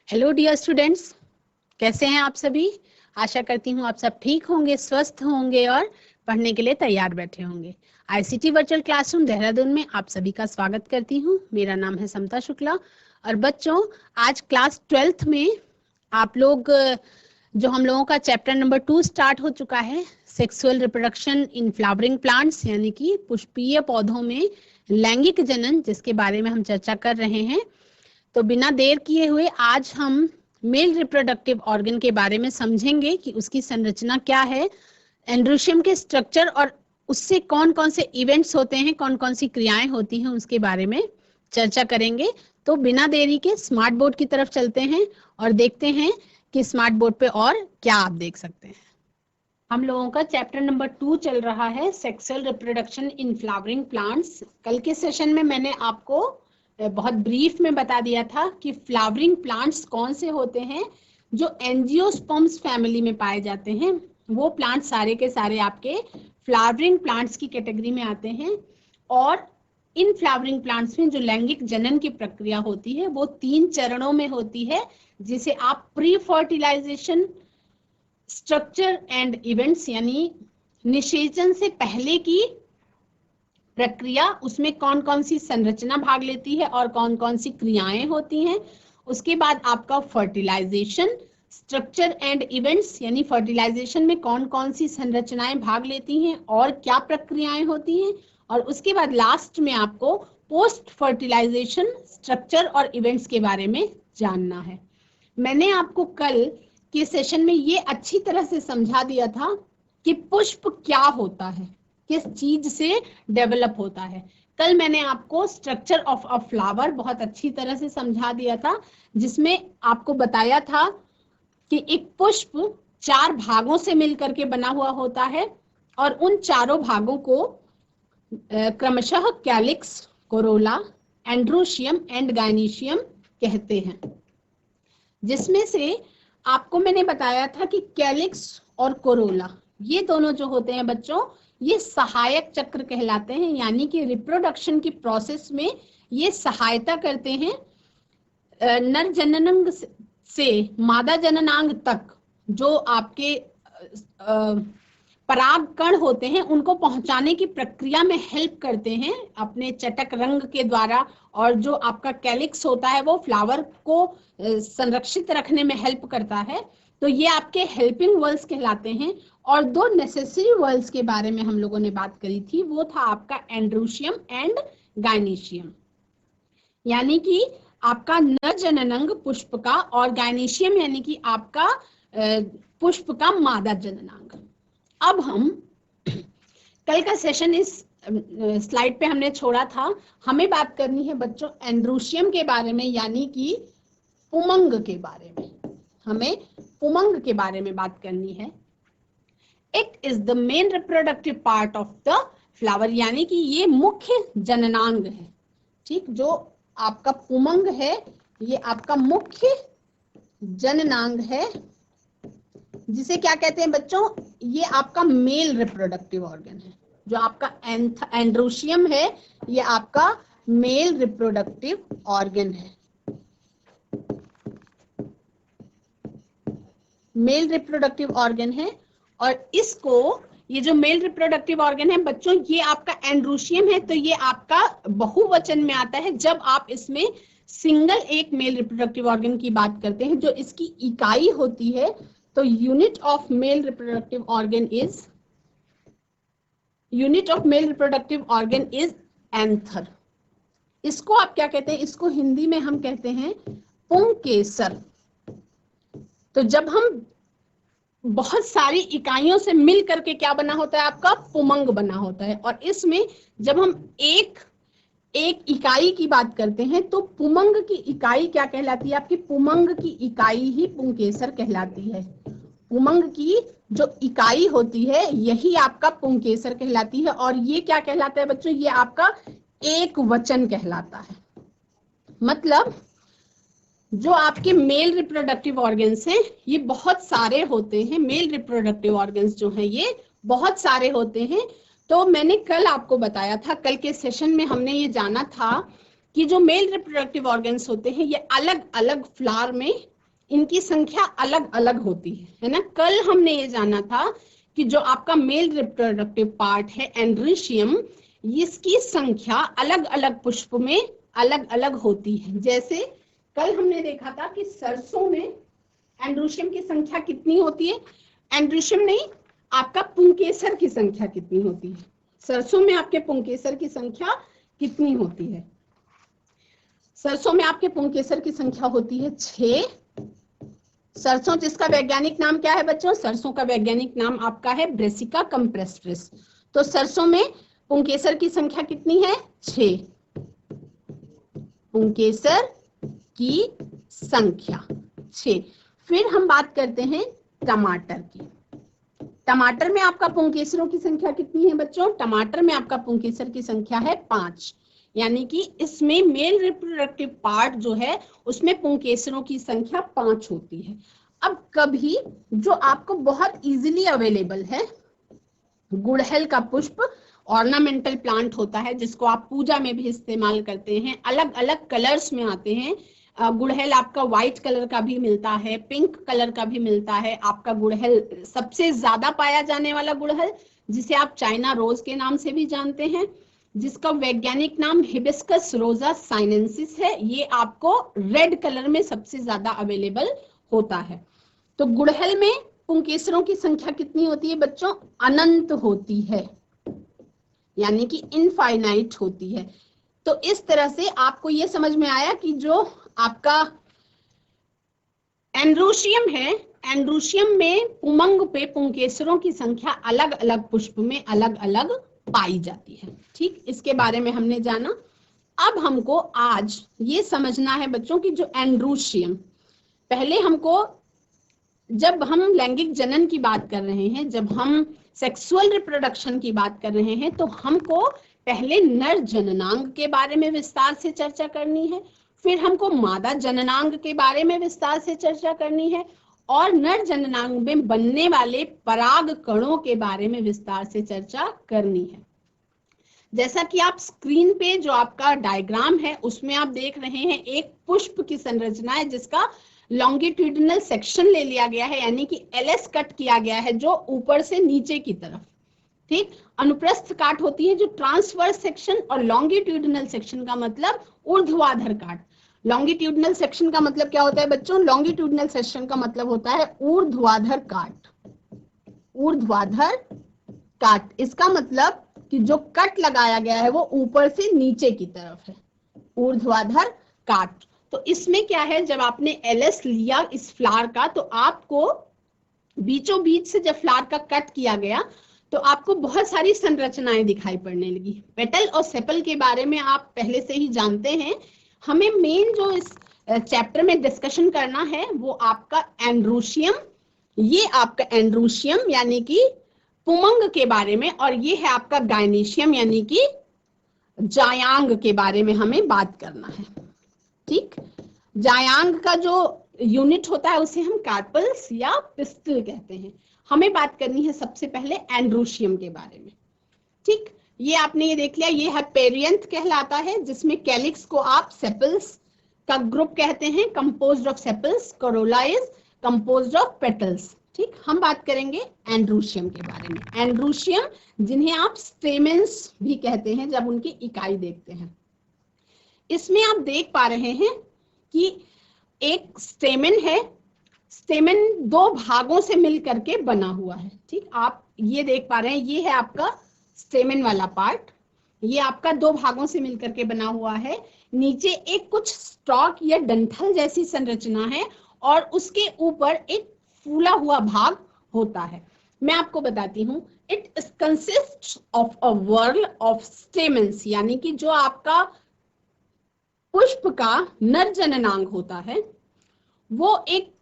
Hello dear students, कैसे हैं आप सभी। आशा करती हूँ आप सब ठीक होंगे, स्वस्थ होंगे और पढ़ने के लिए तैयार बैठे होंगे। आईसीटी वर्चुअल क्लासरूम देहरादून में आप सभी का स्वागत करती हूँ। मेरा नाम है समता शुक्ला। और बच्चों, आज क्लास 12th में आप लोग जो हम लोगों का चैप्टर नंबर 2 स्टार्ट हो चुका है, sexual reproduction in flowering plants, यानी कि पुष्पीय पौधों में लैंगिक जनन, जिसके बारे में हम चर्चा कर रहे हैं। तो बिना देर किए हुए आज हम मेल रिप्रोडक्टिव ऑर्गन के बारे में समझेंगे कि उसकी संरचना क्या है, एंड्रोशियम के स्ट्रक्चर और उससे कौन कौन से इवेंट्स होते हैं, कौन कौन सी क्रियाएं होती हैं, उसके बारे में चर्चा करेंगे। तो बिना देरी के स्मार्ट बोर्ड की तरफ चलते हैं और देखते हैं कि स्मार्ट बोर्ड पे और क्या आप देख सकते हैं। हम लोगों का चैप्टर नंबर 2 चल रहा है, sexual reproduction in flowering plants. कल के सेशन में मैंने आपको बहुत ब्रीफ में बता दिया था कि फ्लावरिंग प्लांट्स कौन से होते हैं जो एंजियोस्पर्म्स फैमिली में पाए जाते हैं। वो प्लांट सारे के सारे आपके फ्लावरिंग प्लांट्स की कैटेगरी में आते हैं। और इन फ्लावरिंग प्लांट्स में जो लैंगिक जनन की प्रक्रिया होती है वो 3 चरणों में होती है, जिसे आप pre fertilization, structure and events, यानी निषेचन से पहले की प्रक्रिया, उसमें कौन कौन सी संरचना भाग लेती है और कौन कौन सी क्रियाएं होती हैं। उसके बाद आपका फर्टिलाइजेशन, स्ट्रक्चर एंड इवेंट्स, यानी फर्टिलाइजेशन में कौन कौन सी संरचनाएं भाग लेती हैं और क्या प्रक्रियाएं होती हैं। और उसके बाद लास्ट में आपको पोस्ट फर्टिलाइजेशन, स्ट्रक्चर और इवेंट्स के बारे में जानना है। मैंने आपको कल के सेशन में ये अच्छी तरह से समझा दिया था कि पुष्प क्या होता है, किस चीज से डेवलप होता है। कल मैंने आपको स्ट्रक्चर ऑफ अ फ्लावर बहुत अच्छी तरह से समझा दिया था, जिसमें आपको बताया था कि एक पुष्प 4 भागों से मिलकर के बना हुआ होता है और उन चारों भागों को क्रमशः calyx, Corolla, androecium and gynoecium कहते हैं। जिसमें से आपको मैंने बताया था कि कैलिक्स और कोरोला, ये दोनों जो होते हैं बच्चों, ये सहायक चक्र कहलाते हैं, यानी कि रिप्रोडक्शन की प्रोसेस में ये सहायता करते हैं। नर जननांग से मादा जननांग तक जो आपके पराग कण होते हैं उनको पहुंचाने की प्रक्रिया में हेल्प करते हैं अपने चटक रंग के द्वारा। और जो आपका कैलिक्स होता है वो फ्लावर को संरक्षित रखने में हेल्प करता है। तो ये आपके हेल्पिंग वर्ल्स कहलाते हैं। और 2 नेसेसरी वर्ल्स के बारे में हम लोगों ने बात करी थी, वो था आपका एंड्रोशियम एंड गाइनीशियम, यानी कि आपका नर जननांग पुष्प का और गाइनीशियम यानी कि आपका पुष्प का मादा जननांग। अब हम कल का सेशन इस स्लाइड पे हमने छोड़ा था, हमें बात करनी है बच्चों एंड्रोशियम के बारे में, यानी कि पुमंग के बारे में। हमें पुमंग के बारे में बात करनी है। It is the main reproductive part of the flower, यानी कि ये मुख्य जननांग है। ठीक, जो आपका पुमंग है ये आपका मुख्य जननांग है, जिसे क्या कहते हैं बच्चों, ये आपका मेल रिप्रोडक्टिव ऑर्गन है। जो आपका एंड्रोशियम है ये आपका मेल रिप्रोडक्टिव ऑर्गन है, मेल रिप्रोडक्टिव ऑर्गन है। और इसको, ये जो मेल रिप्रोडक्टिव ऑर्गन है बच्चों, ये आपका एंड्रोशियम है, तो ये आपका बहुवचन में आता है जब आप इसमें सिंगल एक मेल रिप्रोडक्टिव ऑर्गन की बात करते हैं। जो इसकी इकाई होती है, तो unit of male reproductive organ is anther. इसको आप क्या कहते हैं, इसको हिंदी में हम कहते हैं पुंकेसर। तो जब हम बहुत सारी इकाइयों से मिल करके क्या बना होता है, आपका पुमंग बना होता है। और इसमें जब हम एक इकाई की बात करते हैं तो पुमंग की इकाई क्या कहलाती है, आपकी पुमंग की इकाई ही पुंकेसर कहलाती है। पुमंग की जो इकाई होती है यही आपका पुंकेसर कहलाती है। और ये क्या कहलाता है बच्चों, ये आपका एक वचन कहलाता है। मतलब जो आपके मेल रिप्रोडक्टिव ऑर्गन्स हैं ये बहुत सारे होते हैं। मेल रिप्रोडक्टिव ऑर्गन्स जो हैं ये बहुत सारे होते हैं। तो मैंने कल आपको बताया था, कल के सेशन में हमने ये जाना था कि जो मेल रिप्रोडक्टिव ऑर्गन्स होते हैं ये अलग अलग फ्लावर में इनकी संख्या अलग अलग होती है ना। कल हमने ये जाना था कि जो आपका मेल रिप्रोडक्टिव पार्ट है एंड्रीशियम, इसकी संख्या अलग अलग पुष्प में अलग अलग होती है। जैसे कल हमने देखा था कि सरसों में एंड्रोशियम की संख्या कितनी होती है, एंड्रोशियम नहीं, आपका पुंकेसर की संख्या कितनी होती है। सरसों में आपके पुंकेसर की संख्या कितनी होती है? सरसों में आपके पुंकेसर की संख्या होती है 6। सरसों जिसका वैज्ञानिक नाम क्या है बच्चों? सरसों का वैज्ञानिक नाम आपका है ब्रेसिका कंप्रेस्ट्रिस। तो सरसों में पुंकेसर की संख्या कितनी है? 6। पुंकेसर की संख्या 6। फिर हम बात करते हैं टमाटर की। टमाटर में आपका पुंकेसरों की संख्या कितनी है बच्चों? टमाटर में आपका पुंकेसर की संख्या है 5। यानी कि इसमें मेल रिप्रोडक्टिव पार्ट जो है उसमें पुंकेसरों की संख्या 5 होती है। अब कभी जो आपको बहुत इजीली अवेलेबल है, गुड़हल का पुष्प ऑर्नामेंटल प्लांट होता है जिसको आप पूजा में भी इस्तेमाल करते हैं, अलग अलग कलर्स में आते हैं। गुड़हल आपका व्हाइट कलर का भी मिलता है, पिंक कलर का भी मिलता है। आपका गुड़हल सबसे ज्यादा पाया जाने वाला गुड़हल जिसे आप चाइना रोज के नाम से भी जानते हैं, जिसका वैज्ञानिक नाम हिबिस्कस रोजा साइनेंसिस है, ये आपको रेड कलर में सबसे ज्यादा अवेलेबल होता है। तो गुड़हल में पुंकेसरों की संख्या कितनी होती है बच्चों? अनंत होती है, यानी कि इनफाइनाइट होती है। तो इस तरह से आपको ये समझ में आया कि जो आपका एंड्रोशियम है, एंड्रोशियम में उमंग पे पुंकेसरों की संख्या अलग अलग पुष्प में अलग अलग पाई जाती है। ठीक, इसके बारे में हमने जाना। अब हमको आज ये समझना है बच्चों की जो एंड्रोशियम, पहले हमको जब हम लैंगिक जनन की बात कर रहे हैं, जब हम सेक्सुअल रिप्रोडक्शन की बात कर रहे हैं, तो हमको पहले नर जननांग के बारे में विस्तार से चर्चा करनी है, फिर हमको मादा जननांग के बारे में विस्तार से चर्चा करनी है, और नर जननांग में बनने वाले पराग कणों के बारे में विस्तार से चर्चा करनी है। जैसा कि आप स्क्रीन पे जो आपका डायग्राम है उसमें आप देख रहे हैं, एक पुष्प की संरचना है जिसका लॉन्गिट्यूडिनल सेक्शन ले लिया गया है, यानी कि एलएस कट किया गया है जो ऊपर से नीचे की तरफ। ठीक, अनुप्रस्थ काट होती है जो ट्रांसवर्स सेक्शन, और लॉन्गिट्यूडिनल सेक्शन का मतलब ऊर्ध्वाधर काट। लॉन्गिट्यूडिनल सेक्शन का मतलब क्या होता है बच्चों? लॉन्गिट्यूडिनल सेक्शन का मतलब होता है ऊर्ध्वाधर काट। ऊर्ध्वाधर काट, इसका मतलब कि जो कट लगाया गया है वो ऊपर से नीचे की तरफ है, ऊर्ध्वाधर काट। तो इसमें क्या है, जब आपने एलएस लिया इस फ्लावर का, तो आपको बीचों बीच से जब फ्लावर का कट किया गया तो आपको बहुत सारी संरचनाएं दिखाई पड़ने लगी। पेटल और सेपल के बारे में आप पहले से ही जानते हैं। हमें मेन जो इस चैप्टर में डिस्कशन करना है वो आपका एंड्रोशियम, ये आपका एंड्रोशियम यानी कि पुमंग के बारे में, और ये है आपका गायनीशियम यानी कि जायांग के बारे में हमें बात करना है। ठीक, जायांग का जो यूनिट होता है उसे हम कार्पल्स या पिस्टल कहते हैं। हमें बात करनी है सबसे पहले एंड्रोशियम के बारे में। ठीक, ये आपने ये देख लिया, ये है पेरियंथ कहलाता है, जिसमें कैलिक्स को आप सेपल्स का ग्रुप कहते हैं, composed of sepals. Corolla is composed of petals. ठीक, हम बात करेंगे एंड्रोशियम के बारे में। एंड्रोशियम जिन्हें आप स्टेमेंस भी कहते हैं जब उनकी इकाई देखते हैं। इसमें आप देख पा रहे हैं कि एक स्टेमेन है, स्टेमेन 2 भागों से मिल करके बना हुआ है। ठीक, आप ये देख पा रहे हैं, ये है आपका स्टेमेन वाला पार्ट, ये आपका 2 भागों से मिलकर के बना हुआ है। नीचे एक कुछ स्टॉक या डंठल जैसी संरचना है, और उसके ऊपर एक फूला हुआ भाग होता है। मैं आपको बताती हूँ, it consist of a whorl of stamens, यानी कि जो आपका पुष्प का नर जननांग होता है वो एक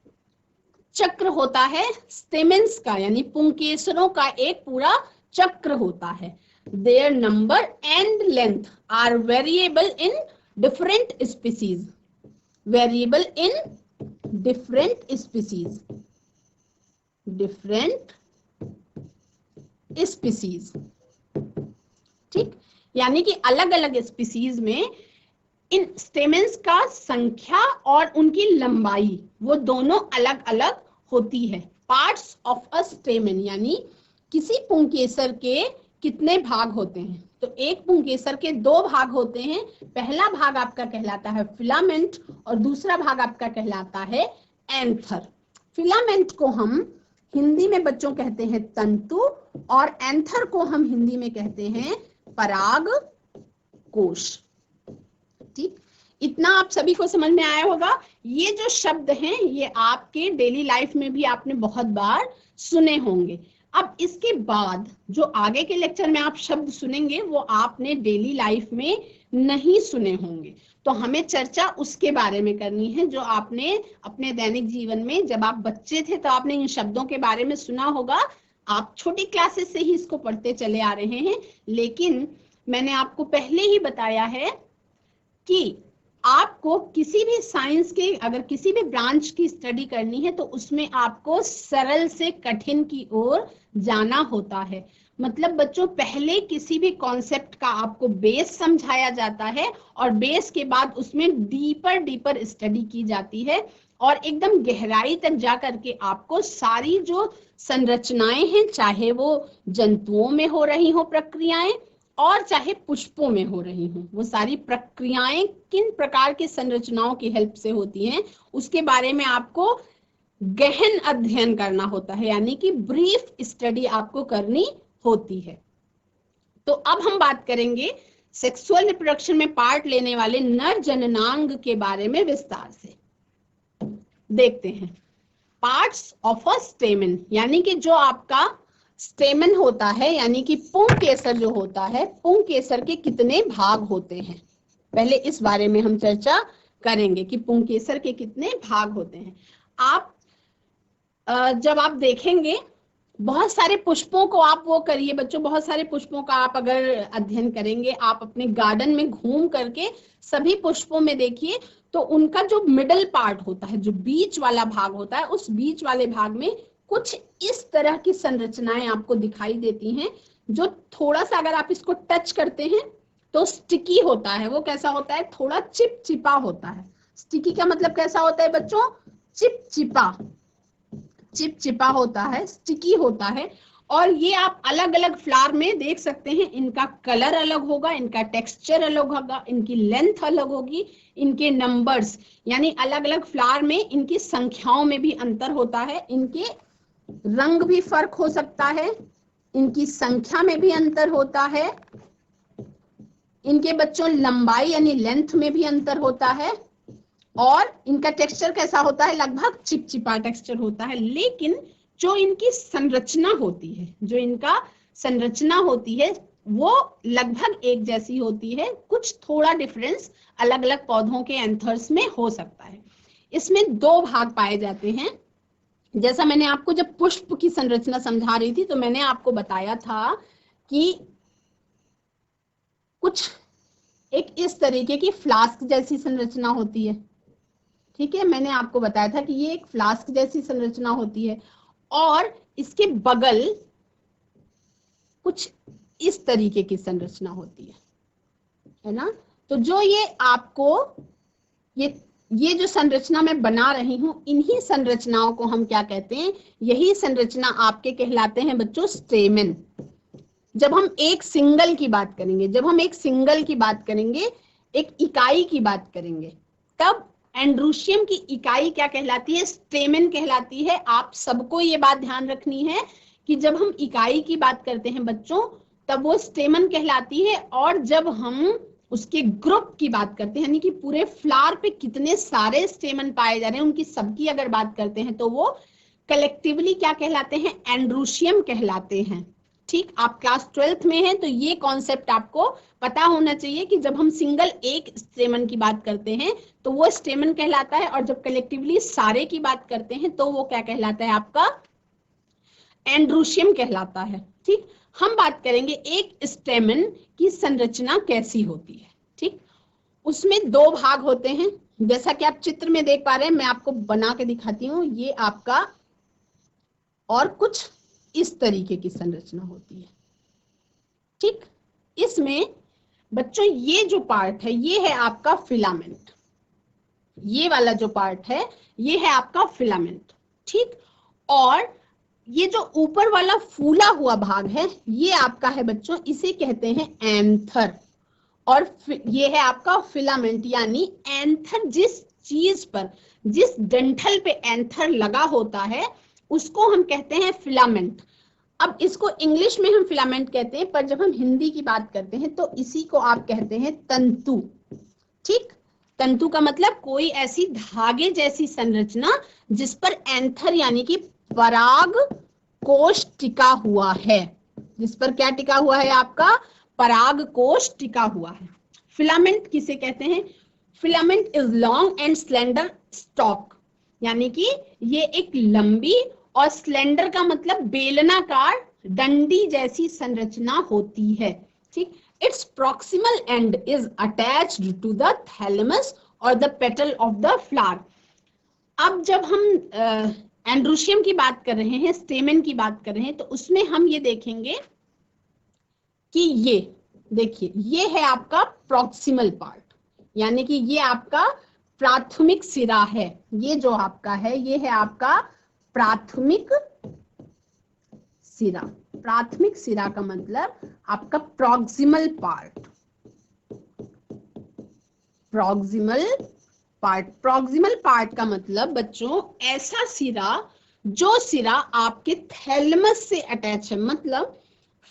चक्र होता है स्टेमेंस का, यानी पुंकेसरों का एक पूरा चक्र होता है। Their number and length are variable in different species. Variable in different species. Different species. ठीक, यानी कि अलग अलग स्पीसीज में इन स्टेमेंस का संख्या और उनकी लंबाई वो दोनों अलग अलग होती है। पार्ट्स ऑफ अ स्टेमेन यानी किसी पुंकेसर के कितने भाग होते हैं? तो एक पुंकेसर के दो भाग होते हैं। पहला भाग आपका कहलाता है फिलामेंट और दूसरा भाग आपका कहलाता है एंथर। फिलामेंट को हम हिंदी में बच्चों कहते हैं तंतु और एंथर को हम हिंदी में कहते हैं पराग कोश। ठीक, इतना आप सभी को समझ में आया होगा। ये जो शब्द हैं ये आपके डेली लाइफ में भी आपने बहुत बार सुने होंगे। अब इसके बाद जो आगे के लेक्चर में आप शब्द सुनेंगे वो आपने डेली लाइफ में नहीं सुने होंगे, तो हमें चर्चा उसके बारे में करनी है जो आपने अपने दैनिक जीवन में, जब आप बच्चे थे तो आपने इन शब्दों के बारे में सुना होगा। आप छोटी क्लासेस से ही इसको पढ़ते चले आ रहे हैं, लेकिन मैंने आपको पहले ही बताया है कि आपको किसी भी साइंस के, अगर किसी भी ब्रांच की स्टडी करनी है तो उसमें आपको सरल से कठिन की ओर जाना होता है। मतलब बच्चों पहले किसी भी कॉन्सेप्ट का आपको बेस समझाया जाता है और बेस के बाद उसमें डीपर स्टडी की जाती है और एकदम गहराई तक जा करके आपको सारी जो संरचनाएं हैं, चाहे वो जंतुओं में हो रही हो प्रक्रियाएं और चाहे पुष्पों में हो रही हूँ, वो सारी प्रक्रियाएं किन प्रकार की संरचनाओं की हेल्प से होती हैं उसके बारे में आपको गहन अध्ययन करना होता है, यानी कि ब्रीफ स्टडी आपको करनी होती है। तो अब हम बात करेंगे सेक्सुअल रिप्रोडक्शन में पार्ट लेने वाले नर जननांग के बारे में विस्तार से। देखते हैं पार्ट्स ऑफ अ स्टेमन, यानी कि जो आपका स्टेमन होता है, यानी कि पुंकेसर जो होता है, पुंकेसर के कितने भाग होते हैं, पहले इस बारे में हम चर्चा करेंगे कि पुंकेसर के कितने भाग होते हैं। आप जब आप देखेंगे बहुत सारे पुष्पों को, आप वो करिए बच्चों, बहुत सारे पुष्पों का आप अगर अध्ययन करेंगे, आप अपने गार्डन में घूम करके सभी पुष्पों में देखिए तो उनका जो मिडल पार्ट होता है, जो बीच वाला भाग होता है, उस बीच वाले भाग में कुछ इस तरह की संरचनाएं आपको दिखाई देती हैं जो थोड़ा सा अगर आप इसको टच करते हैं तो स्टिकी होता है। वो कैसा होता है? थोड़ा चिपचिपा होता है। स्टिकी का मतलब कैसा होता है बच्चों? चिपचिपा, चिपचिपा होता है, स्टिकी होता है। और ये आप अलग अलग फ्लावर में देख सकते हैं, इनका कलर अलग होगा, इनका टेक्सचर अलग होगा, इनकी लेंथ अलग होगी, इनके नंबर्स यानी अलग अलग फ्लावर में इनकी संख्याओं में भी अंतर होता है, इनके रंग भी फर्क हो सकता है, इनकी संख्या में भी अंतर होता है, इनके बच्चों लंबाई यानी लेंथ में भी अंतर होता है और इनका टेक्सचर कैसा होता है? लगभग चिपचिपा टेक्सचर होता है। लेकिन जो इनकी संरचना होती है, जो इनका संरचना होती है वो लगभग एक जैसी होती है, कुछ थोड़ा डिफरेंस अलग अलग पौधों के एंथर्स में हो सकता है। इसमें दो भाग पाए जाते हैं। जैसा मैंने आपको जब पुष्प की संरचना समझा रही थी तो मैंने आपको बताया था कि कुछ एक इस तरीके की फ्लास्क जैसी संरचना होती है। ठीक है, मैंने आपको बताया था कि ये एक फ्लास्क जैसी संरचना होती है और इसके बगल कुछ इस तरीके की संरचना होती है ना। तो जो ये आपको ये जो संरचना मैं बना रही हूं, इन्हीं संरचनाओं को हम क्या कहते हैं? यही संरचना आपके कहलाते हैं बच्चों स्टेमेन। जब हम एक सिंगल की बात करेंगे, जब हम एक सिंगल की बात करेंगे, एक इकाई की बात करेंगे, तब एंड्रोशियम की इकाई क्या कहलाती है? स्टेमेन कहलाती है। आप सबको ये बात ध्यान रखनी है कि जब हम इकाई की बात करते हैं बच्चों तब वो स्टेमेन कहलाती है, और जब हम उसके ग्रुप की बात करते हैं यानी कि पूरे फ्लावर पे कितने सारे स्टेमन पाए जा रहे हैं उनकी सबकी अगर बात करते हैं तो वो कलेक्टिवली क्या कहलाते हैं? एंड्रोशियम कहलाते हैं। ठीक, आप क्लास 12th में हैं तो ये कॉन्सेप्ट आपको पता होना चाहिए कि जब हम सिंगल एक स्टेमन की बात करते हैं तो वो स्टेमन कहलाता है, और जब कलेक्टिवली सारे की बात करते हैं तो वो क्या कहलाता है? आपका एंड्रोशियम कहलाता है। ठीक, हम बात करेंगे एक स्टेमन की संरचना कैसी होती है। ठीक, उसमें दो भाग होते हैं, जैसा कि आप चित्र में देख पा रहे हैं, मैं आपको बना के दिखाती हूँ। ये आपका और कुछ इस तरीके की संरचना होती है। ठीक, इसमें बच्चों ये जो पार्ट है ये है आपका फिलामेंट, ये वाला जो पार्ट है ये है आपका फिलामेंट, ठीक। और ये जो ऊपर वाला फूला हुआ भाग है ये आपका है बच्चों, इसे कहते हैं एंथर। और ये है आपका फिलामेंट, यानी एंथर जिस चीज पर, जिस डंठल पे एंथर लगा होता है उसको हम कहते हैं फिलामेंट। अब इसको इंग्लिश में हम फिलामेंट कहते हैं, पर जब हम हिंदी की बात करते हैं तो इसी को आप कहते हैं तंतु, ठीक। तंतु का मतलब कोई ऐसी धागे जैसी संरचना जिस पर एंथर यानी कि पराग कोश टिका हुआ है, जिस पर क्या टिका हुआ है आपका पराग कोश टिका हुआ है। फिलामेंट किसे कहते हैं? Filament is long and slender stock, यानी कि ये एक लंबी और स्लेंडर का मतलब बेलनाकार डंडी जैसी संरचना होती है, ठीक। Its proximal end is attached to the thalamus or the petal of the flower. अब जब हम एंड्रोशियम की बात कर रहे हैं, स्टेमेन की बात कर रहे हैं, तो उसमें हम ये देखेंगे कि ये देखिए ये है आपका प्रॉक्सिमल पार्ट, यानी कि ये आपका प्राथमिक सिरा है। ये जो आपका है ये है आपका प्राथमिक सिरा। प्राथमिक सिरा का मतलब आपका proximal part, proximal part. Proximal part का मतलब बच्चों ऐसा सिरा जो सिरा आपके थैलेमस से अटैच है, मतलब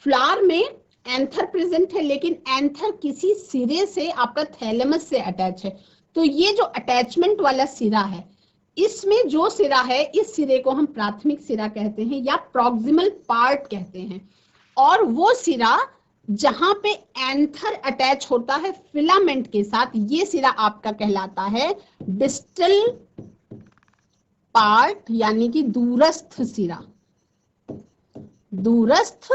फ्लावर में एंथर प्रेजेंट है लेकिन एंथर किसी सिरे से आपका थैलेमस से अटैच है। तो ये जो अटैचमेंट वाला सिरा है, इसमें जो सिरा है इस सिरे को हम प्राथमिक सिरा कहते हैं या प्रॉक्सिमल पार्ट कहते हैं। और वो सिरा जहां पे एंथर अटैच होता है फिलामेंट के साथ, ये सिरा आपका कहलाता है डिस्टल पार्ट, यानी कि दूरस्थ सिरा। दूरस्थ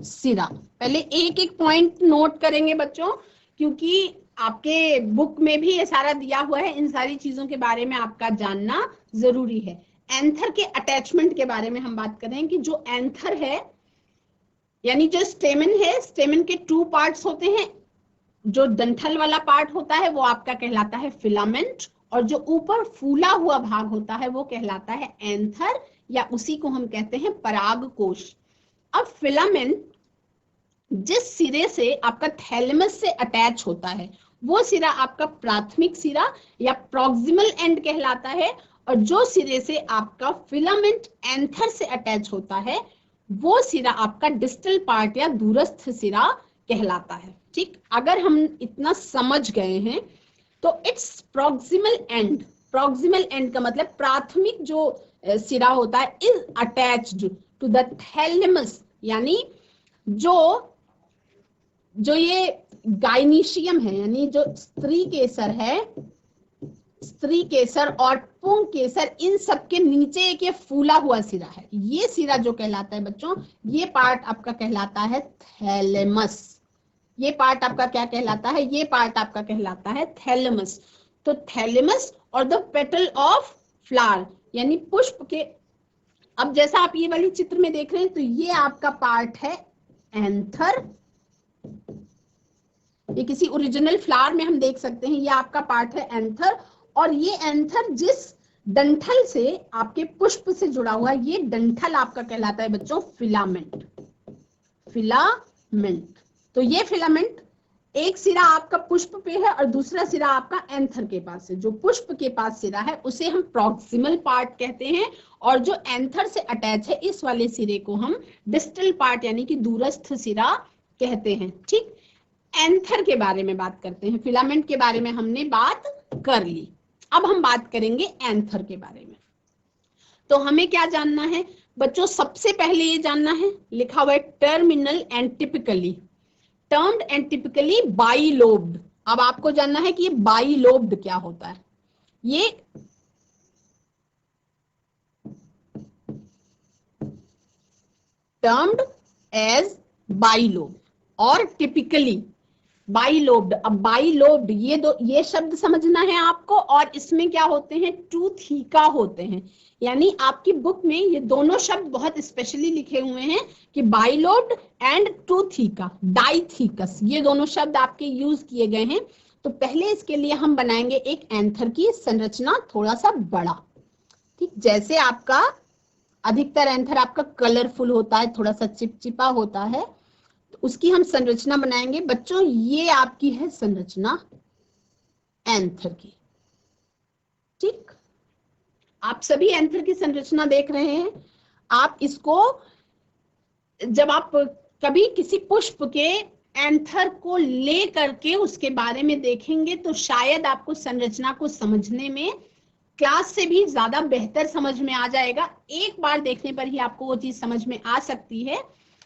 सिरा। पहले एक एक पॉइंट नोट करेंगे बच्चों, क्योंकि आपके बुक में भी ये सारा दिया हुआ है, इन सारी चीजों के बारे में आपका जानना जरूरी है। एंथर के अटैचमेंट के बारे में हम बात कर रहे हैं कि जो एंथर है यानी जो स्टेमन है, स्टेमन के 2 पार्ट्स होते हैं। जो डंठल वाला पार्ट होता है वो आपका कहलाता है फिलामेंट, और जो ऊपर फूला हुआ भाग होता है वो कहलाता है एंथर, या उसी को हम कहते हैं परागकोश। अब फिलामेंट जिस सिरे से आपका थैलेमस से अटैच होता है वो सिरा आपका प्राथमिक सिरा या प्रॉक्सिमल एंड कहलाता है, और जो सिरे से आपका फिलामेंट एंथर से अटैच होता है वो सिरा आपका डिस्टल पार्ट या दूरस्थ सिरा कहलाता है, ठीक। अगर हम इतना समझ गए हैं तो it's proximal end, proximal end का मतलब प्राथमिक जो सिरा होता है is attached to the thalamus, यानी जो ये गाइनीशियम है यानी जो स्त्री केसर है, स्त्री केसर और पुंग केसर, इन सब के नीचे एक ये फूला हुआ सिरा है। ये सिरा जो कहलाता है बच्चों, ये पार्ट आपका कहलाता है थैलेमस। ये पार्ट आपका क्या कहलाता है? ये पार्ट आपका कहलाता है थैलेमस। तो थैलेमस और द पेटल ऑफ फ्लावर, यानी पुष्प के, अब जैसा आप ये वाली चित्र में देख रहे हैं तो ये आपका पार्ट है एंथर। ये किसी ओरिजिनल फ्लावर में हम देख सकते हैं, ये आपका पार्ट है एंथर, और ये एंथर जिस डंठल से आपके पुष्प से जुड़ा हुआ है ये डंठल आपका कहलाता है बच्चों फिलामेंट। फिलामेंट। तो ये फिलामेंट एक सिरा आपका पुष्प पे है और दूसरा सिरा आपका एंथर के पास है। जो पुष्प के पास सिरा है उसे हम प्रॉक्सिमल पार्ट कहते हैं, और जो एंथर से अटैच है इस वाले सिरे को हम डिस्टल पार्ट यानी कि दूरस्थ सिरा कहते हैं, ठीक। एंथर के बारे में बात करते हैं। फिलामेंट के बारे में हमने बात कर ली, अब हम बात करेंगे एंथर के बारे में। तो हमें क्या जानना है बच्चों? सबसे पहले ये जानना है, लिखा हुआ है terminal and typically, termed and typically bilobed. अब आपको जानना है कि ये बाइलोब्ड क्या होता है। ये टर्म्ड एज बाइलोब और टिपिकली बाइलोब्ड। अब बाइलोब्ड ये शब्द समझना है आपको, और इसमें क्या होते हैं, टू थीका होते हैं। यानी आपकी बुक में ये दोनों शब्द बहुत स्पेशली लिखे हुए हैं कि bilobed and two theca, dithecous, ये दोनों शब्द आपके यूज किए गए हैं। तो पहले इसके लिए हम बनाएंगे एक एंथर की संरचना थोड़ा सा बड़ा। ठीक, जैसे आपका अधिकतर एंथर आपका कलरफुल होता है, थोड़ा सा चिपचिपा होता है, तो उसकी हम संरचना बनाएंगे। बच्चों ये आपकी है संरचना एंथर की। ठीक, आप सभी एंथर की संरचना देख रहे हैं। आप इसको जब आप कभी किसी पुष्प के एंथर को ले करके उसके बारे में देखेंगे तो शायद आपको संरचना को समझने में क्लास से भी ज्यादा बेहतर समझ में आ जाएगा। एक बार देखने पर ही आपको वो चीज समझ में आ सकती है,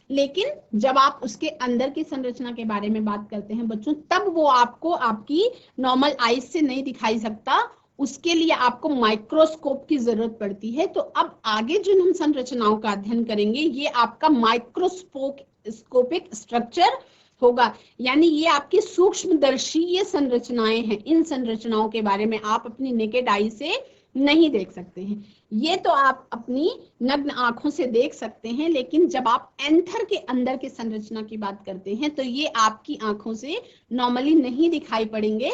लेकिन जब आप उसके अंदर की संरचना के बारे में बात करते हैं बच्चों, तब वो आपको आपकी नॉर्मल आईज से नहीं दिखाई सकता, उसके लिए आपको माइक्रोस्कोप की जरूरत पड़ती है। तो अब आगे जिन हम संरचनाओं का अध्ययन करेंगे ये आपका माइक्रोस्कोपिक स्ट्रक्चर होगा, यानी ये आपकी सूक्ष्मदर्शीय संरचनाएं हैं। इन संरचनाओं के बारे में आप अपनी नेकेड आई से नहीं देख सकते हैं, ये तो आप अपनी नग्न आंखों से देख सकते हैं, लेकिन जब आप एंथर के अंदर की संरचना की बात करते हैं तो ये आपकी आंखों से नॉर्मली नहीं दिखाई पड़ेंगे।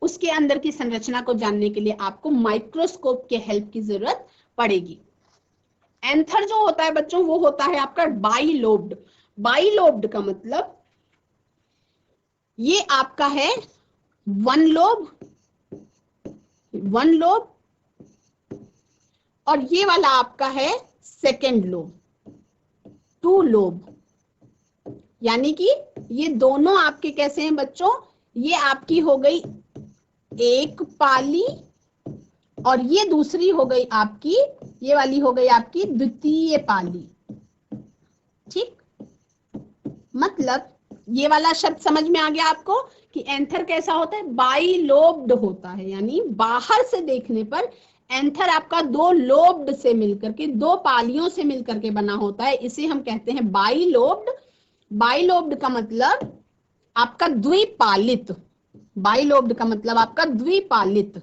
उसके अंदर की संरचना को जानने के लिए आपको माइक्रोस्कोप के हेल्प की जरूरत पड़ेगी। एंथर जो होता है बच्चों वो होता है आपका बाइलोब्ड। बाइलोब्ड का मतलब ये आपका है वन लोब, और ये वाला आपका है सेकेंड लोब, टू लोब। यानी कि ये दोनों आपके कैसे हैं बच्चों, ये आपकी हो गई एक पाली और ये दूसरी हो गई आपकी, ये वाली हो गई आपकी द्वितीय पाली। ठीक, मतलब ये वाला शब्द समझ में आ गया आपको कि एंथर कैसा होता है, बाइलोब्ड होता है। यानी बाहर से देखने पर एंथर आपका दो लोब्ड से मिलकर के, दो पालियों से मिलकर के बना होता है, इसे हम कहते हैं बाइलोब्ड। बाइलोब्ड का मतलब आपका द्विपालित, बाइलोब्ड का मतलब आपका द्विपालित,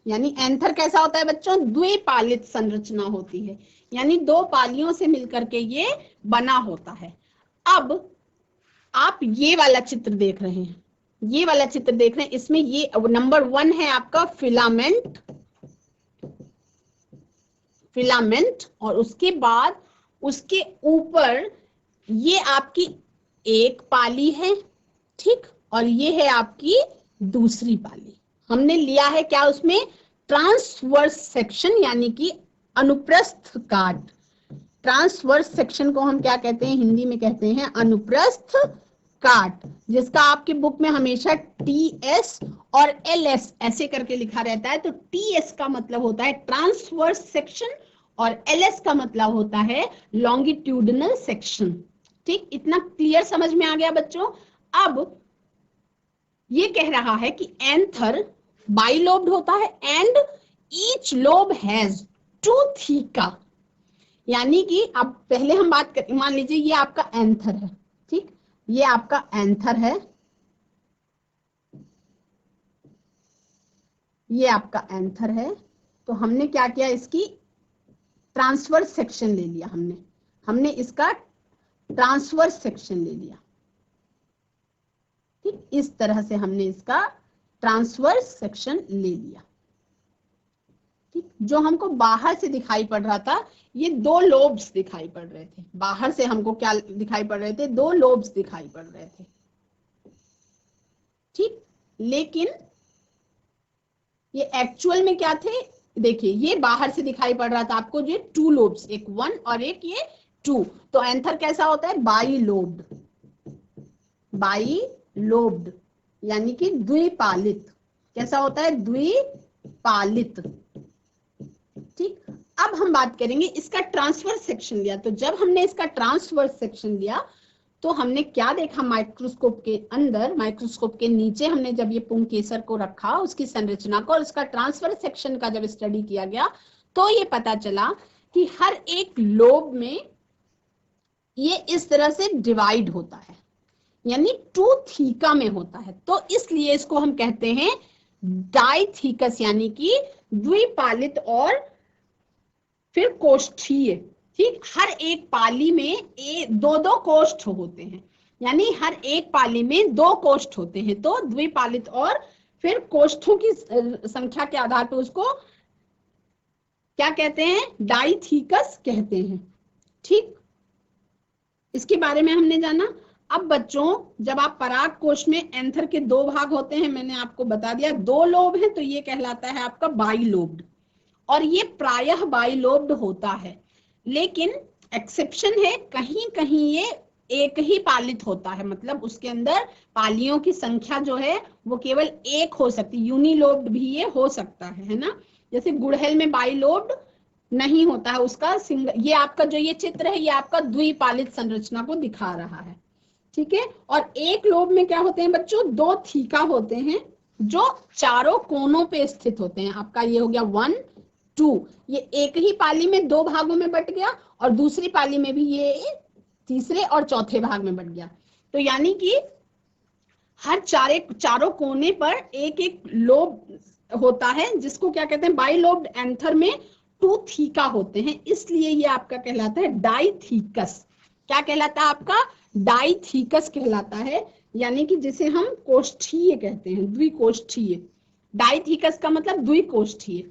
यानी एंथर कैसा होता है बच्चों, द्विपालित संरचना होती है, यानी दो पालियों से मिलकर के ये बना होता है। अब आप ये वाला चित्र देख रहे हैं, ये वाला चित्र देख रहे हैं, इसमें ये नंबर 1 है आपका फिलामेंट, और उसके बाद उसके ऊपर ये आपकी एक पाली है। ठीक, और ये है आपकी दूसरी पाली। हमने लिया है क्या उसमें, ट्रांसवर्स सेक्शन, यानी कि अनुप्रस्थ काट। ट्रांसवर्स सेक्शन को हम क्या कहते हैं, हिंदी में कहते हैं अनुप्रस्थ काट, जिसका आपकी बुक में हमेशा TS और LS ऐसे करके लिखा रहता है। तो TS का मतलब होता है ट्रांसवर्स सेक्शन और LS का मतलब होता है लॉन्गिट्यूडनल सेक्शन। ठीक, इतना क्लियर समझ में आ गया बच्चों। अब ये कह रहा है कि एंथर बाइलोब्ड होता है and each lobe has two theca, यानी कि अब पहले हम बात करें, मान लीजिए ये आपका एंथर है। ठीक, ये आपका एंथर है, ये आपका एंथर है। तो हमने क्या किया, इसकी ट्रांसवर्स सेक्शन ले लिया, हमने इसका ट्रांसवर्स सेक्शन ले लिया। ठीक, इस तरह से हमने इसका ट्रांसवर्स सेक्शन ले लिया। ठीक, जो हमको बाहर से दिखाई पड़ रहा था, ये दो लोब्स दिखाई पड़ रहे थे। बाहर से हमको क्या दिखाई पड़ रहे थे, दो लोब्स दिखाई पड़ रहे थे। ठीक, लेकिन ये एक्चुअल में क्या थे, देखिए ये बाहर से दिखाई पड़ रहा था आपको, ये टू लोब्स, एक 1 और एक ये 2। तो एंथर कैसा होता है, बाइलोब्ड, बाइलोब्ड यानी कि द्विपालित। कैसा होता है, द्विपालित। ठीक, अब हम बात करेंगे इसका ट्रांसवर्स सेक्शन लिया। तो जब हमने इसका ट्रांसवर्स सेक्शन लिया तो हमने क्या देखा, माइक्रोस्कोप के अंदर, माइक्रोस्कोप के नीचे हमने जब ये पुंकेसर को रखा, उसकी संरचना को, और उसका ट्रांसवर्स सेक्शन का जब स्टडी किया गया तो ये पता चला कि हर एक लोब में ये इस तरह से डिवाइड होता है, यानी टू थीका में होता है, तो इसलिए इसको हम कहते हैं डाइथीकस, यानी कि द्विपालित और फिर कोष्ठीय। ठीक, हर एक पाली में दो दो कोष्ठ होते हैं, यानी हर एक पाली में दो कोष्ठ होते हैं, तो द्विपालित और फिर कोष्ठों की संख्या के आधार पर उसको क्या कहते हैं, डाइथीकस कहते हैं। ठीक, इसके बारे में हमने जाना। अब बच्चों, जब आप पराग कोश में एंथर के दो भाग होते हैं, मैंने आपको बता दिया, दो लोब हैं, तो ये कहलाता है आपका बाइलोब्ड, और ये प्रायः बाइलोब्ड होता है, लेकिन एक्सेप्शन है, कहीं कहीं ये एक ही पालित होता है, मतलब उसके अंदर पालियों की संख्या जो है वो केवल एक हो सकती, यूनिलोब्ड भी ये हो सकता है ना। जैसे गुड़हल में बाइलोब्ड नहीं होता है, उसका सिंगल, ये आपका जो ये चित्र है ये आपका द्विपालित संरचना को दिखा रहा है। ठीक है, और एक लोब में क्या होते हैं बच्चों, दो थीका होते हैं जो चारों कोनों पे स्थित होते हैं। आपका ये हो गया 1 2, ये एक ही पाली में दो भागों में बट गया, और दूसरी पाली में भी ये तीसरे और चौथे भाग में बट गया, तो यानी कि हर चारों कोने पर एक एक लोब होता है, जिसको क्या कहते हैं, बाइलोब्ड एंथर में टू थीका होते हैं, इसलिए ये आपका कहलाता है डाइथीकस। क्या कहलाता है आपका, डाइथीकस कहलाता है, यानी कि जिसे हम कोष्ठीय कहते हैं, द्विकोष्ठीय। डाइथीकस का मतलब द्विकोष्ठीय।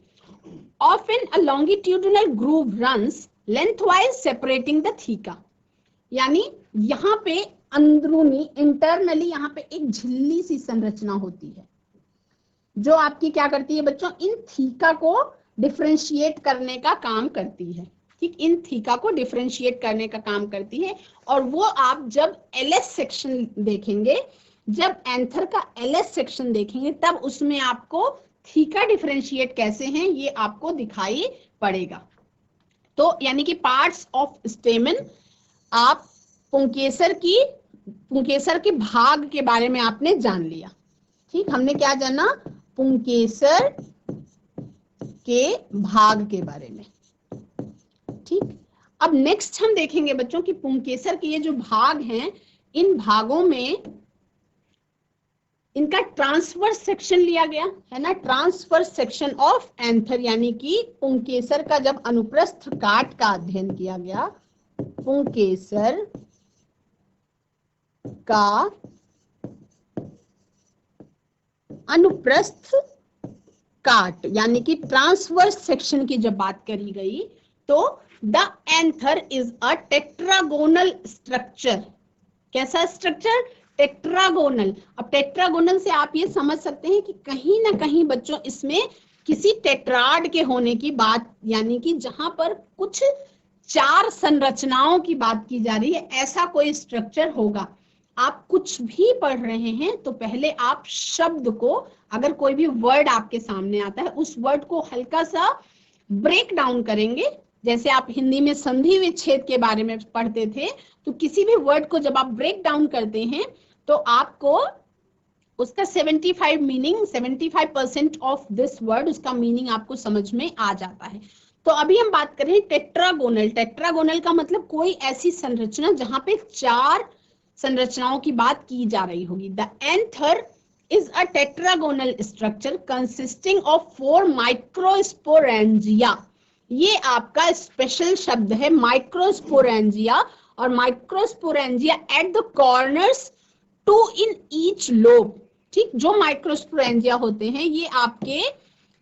Often a longitudinal groove runs lengthwise separating the theca, यानी यहाँ पे अंदरूनी इंटरनली यहाँ पे एक झिल्ली सी संरचना होती है जो आपकी क्या करती है बच्चों, इन थीका को डिफरेंशिएट करने का काम करती है। ठीक, इन थीका को डिफरेंशिएट करने का काम करती है, और वो आप जब एलएस सेक्शन देखेंगे, जब एंथर का एलएस सेक्शन देखेंगे, तब उसमें आपको थीका डिफरेंशिएट कैसे हैं ये आपको दिखाई पड़ेगा। तो यानी कि पार्ट्स ऑफ स्टेमन, आप पुंकेसर के भाग के बारे में आपने जान लिया। ठीक, हमने क्या जाना, पुंकेसर के भाग के बारे में। ठीक, अब नेक्स्ट हम देखेंगे बच्चों कि पुंकेसर के ये जो भाग हैं, इन भागों में इनका ट्रांसवर्स सेक्शन लिया गया है ना, ट्रांसवर्स सेक्शन ऑफ एंथर, यानी कि पुंकेसर का जब अनुप्रस्थ काट का अध्ययन किया गया, पुंकेसर का अनुप्रस्थ काट यानी कि ट्रांसवर्स सेक्शन की जब बात करी गई, तो the anther is a tetragonal structure. कैसा स्ट्रक्चर, टेट्रागोनल। अब टेट्रागोनल से आप ये समझ सकते हैं कि कहीं ना कहीं बच्चों इसमें किसी टेट्राड के होने की बात, यानी कि जहां पर कुछ चार संरचनाओं की बात की जा रही है, ऐसा कोई स्ट्रक्चर होगा। आप कुछ भी पढ़ रहे हैं तो पहले आप शब्द को, अगर कोई भी वर्ड आपके सामने आता है, उस वर्ड को हल्का सा ब्रेक डाउन करेंगे। जैसे आप हिंदी में संधि विच्छेद के बारे में पढ़ते थे, तो किसी भी वर्ड को जब आप ब्रेक डाउन करते हैं तो आपको उसका 75% ऑफ दिस वर्ड, उसका मीनिंग आपको समझ में आ जाता है। तो अभी हम बात करें टेट्रागोनल। टेट्रागोनल का मतलब कोई ऐसी संरचना जहां पे चार संरचनाओं की बात की जा रही होगी। The anther is a tetragonal structure consisting of 4 microsporangia। ये आपका स्पेशल शब्द है माइक्रोस्पोरेंजिया, और microsporangia at the corners, 2 in each lobe। ठीक, जो माइक्रोस्पोरेंजिया होते हैं ये आपके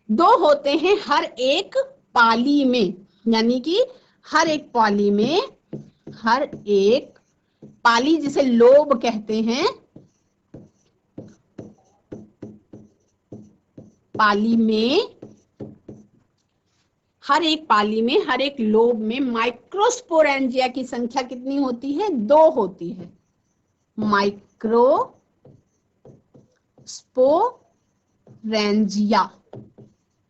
दो होते हैं हर एक पाली में, यानी कि हर एक पाली में, हर एक पाली जिसे लोब कहते हैं, पाली में, हर एक पाली में, हर एक लोब में माइक्रोस्पोरेंजिया की संख्या कितनी होती है, 2 होती है। माइक्रोस्पोरेंजिया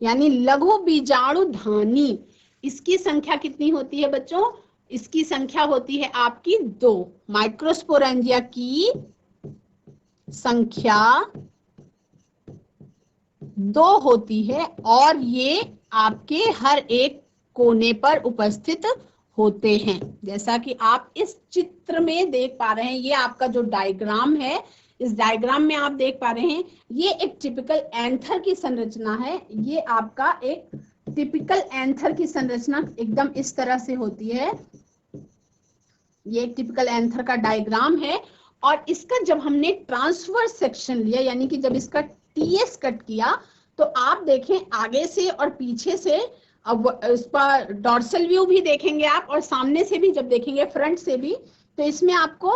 यानी लघु बीजाणुधानी, इसकी संख्या कितनी होती है बच्चों, इसकी संख्या होती है आपकी 2। माइक्रोस्पोरेंजिया की संख्या 2 होती है, और ये आपके हर एक कोने पर उपस्थित होते हैं। जैसा कि आप इस चित्र में देख पा रहे हैं, ये आपका जो डायग्राम है, इस डायग्राम में आप देख पा रहे हैं ये एक टिपिकल एंथर की संरचना है। ये आपका एक टिपिकल एंथर की संरचना एकदम इस तरह से होती है। ये एक टिपिकल एंथर का डायग्राम है और इसका जब हमने ट्रांसवर्स सेक्शन लिया, यानी कि जब इसका टीएस कट किया, तो आप देखें आगे से और पीछे से, अब इसका डॉर्सल व्यू भी देखेंगे आप और सामने से भी जब देखेंगे, फ्रंट से भी, तो इसमें आपको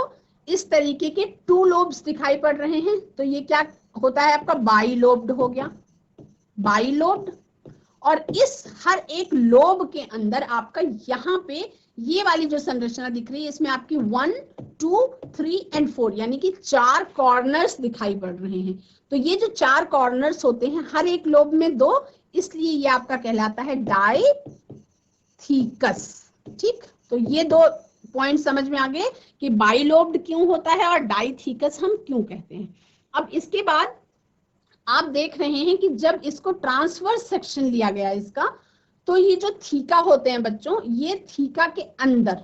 इस तरीके के 2 लोब्स दिखाई पड़ रहे हैं। तो ये क्या होता है, आपका बाइलोब्ड हो गया, बाइलोब्ड। और इस हर एक लोब के अंदर आपका यहाँ पे ये वाली जो संरचना दिख रही है, इसमें आपकी 1, 2, 3 एंड 4 यानी कि 4 कॉर्नर्स दिखाई पड़ रहे हैं। तो ये जो 4 कॉर्नर्स होते हैं, हर एक लोब में 2, इसलिए ये आपका कहलाता है डाइथीकस। ठीक, तो ये 2 पॉइंट समझ में आ गए कि बाइलोब्ड क्यों होता है और डाइथीकस हम क्यों कहते हैं। अब इसके बाद आप देख रहे हैं कि जब इसको ट्रांसवर्स सेक्शन लिया गया इसका, तो ये जो थीका होते हैं बच्चों, ये थीका के अंदर,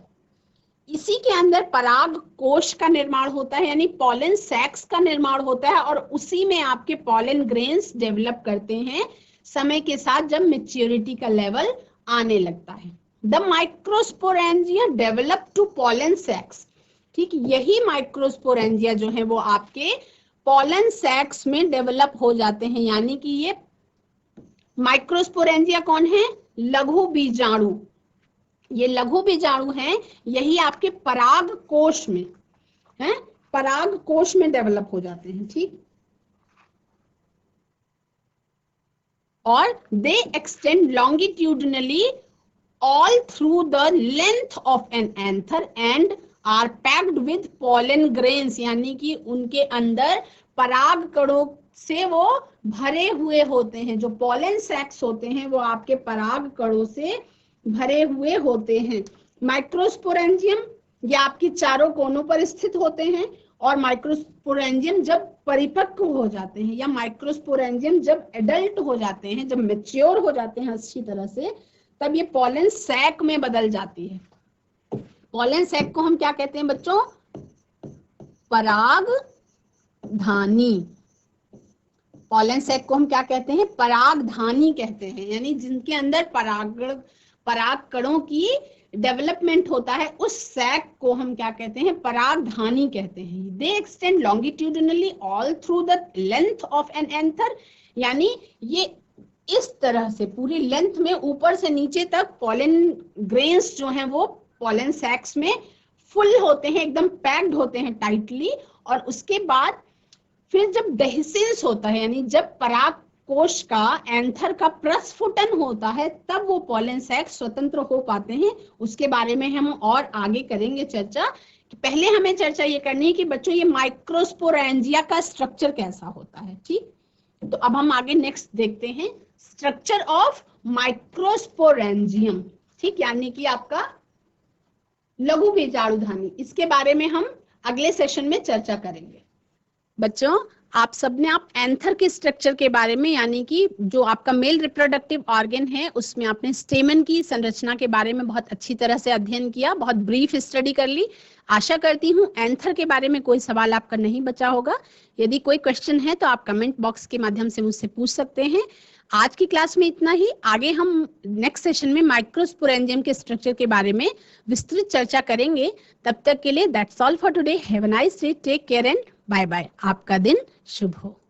इसी के अंदर पराग कोश का निर्माण होता है, यानी पॉलन सैक्स का निर्माण होता है और उसी में आपके पॉलन ग्रेन्स डेवलप करते हैं समय के साथ जब मैच्योरिटी का लेवल आने लगता है। The microsporangia develop to pollen sacs. ठीक, यही माइक्रोस्पोरेंजिया जो है वो आपके पॉलन सैक्स में डेवलप हो जाते हैं, यानी कि ये माइक्रोस्पोरेंजिया कौन है, लघु बीजाणु। ये लघु बीजाणु हैं, यही आपके पराग कोश में हैं, पराग कोश में डेवलप हो जाते हैं। ठीक, और दे extend longitudinally all through the length of an anther and are packed with pollen grains, यानी कि उनके अंदर पराग कणों से वो भरे हुए होते हैं। जो पॉलन सैक्स होते हैं वो आपके पराग कणों से भरे हुए होते हैं। माइक्रोस्पोरेंजियम ये आपकी चारों कोनों पर स्थित होते हैं और माइक्रोस्पोरेंजियम जब परिपक्व हो जाते हैं या माइक्रोस्पोरेंजियम जब एडल्ट हो जाते हैं, जब मैच्योर हो जाते हैं अच्छी तरह से, तब ये पॉलन सैक में बदल जाती है। पॉलन सैक को हम क्या कहते हैं बच्चों, परागधानी। पॉलन सैक को हम क्या कहते हैं, परागधानी कहते हैं, यानी जिनके अंदर पराग कणों की डेवलपमेंट होता है, उस सैक को हम क्या कहते हैं, परागधानी कहते हैं। दे extend longitudinally all through the length of an anther, यानी ये इस तरह से पूरी लेंथ में ऊपर से नीचे तक पॉलन ग्रेन्स जो हैं वो पॉलन सैक्स में फुल होते हैं, एकदम पैक्ड होते हैं टाइटली। और उसके बाद फिर जब डेhiscence होता है, यानी जब पराग कोश का, एंथर का प्रस्फुटन होता है, तब वो पॉलन सैक्स स्वतंत्र हो पाते हैं। उसके बारे में हम और आगे करेंगे चर्चा। पहले हमें चर्चा ये करनी है कि बच्चों ये माइक्रोस्पोरेंजिया का स्ट्रक्चर कैसा होता है। ठीक, तो अब हम आगे नेक्स्ट देखते हैं स्ट्रक्चर ऑफ माइक्रोस्पोरेंजियम। ठीक, यानी कि आपका लघु बीजाणुधानी, इसके बारे में हम अगले सेशन में चर्चा करेंगे। बच्चों, आप सबने आप एंथर के स्ट्रक्चर के बारे में, यानी कि जो आपका मेल रिप्रोडक्टिव ऑर्गन है, उसमें आपने स्टेमन की संरचना के बारे में बहुत अच्छी तरह से अध्ययन किया, बहुत ब्रीफ स्टडी कर ली। आशा करती हूँ एंथर के बारे में कोई सवाल आपका नहीं बचा होगा। यदि कोई क्वेश्चन है तो आप कमेंट बॉक्स के माध्यम से मुझसे पूछ सकते हैं। आज की क्लास में इतना ही। आगे हम नेक्स्ट सेशन में माइक्रोस्पोरेंजियम के स्ट्रक्चर के बारे में विस्तृत चर्चा करेंगे। तब तक के लिए that's all for today. Have a nice day, take care and bye bye. आपका दिन शुभ हो।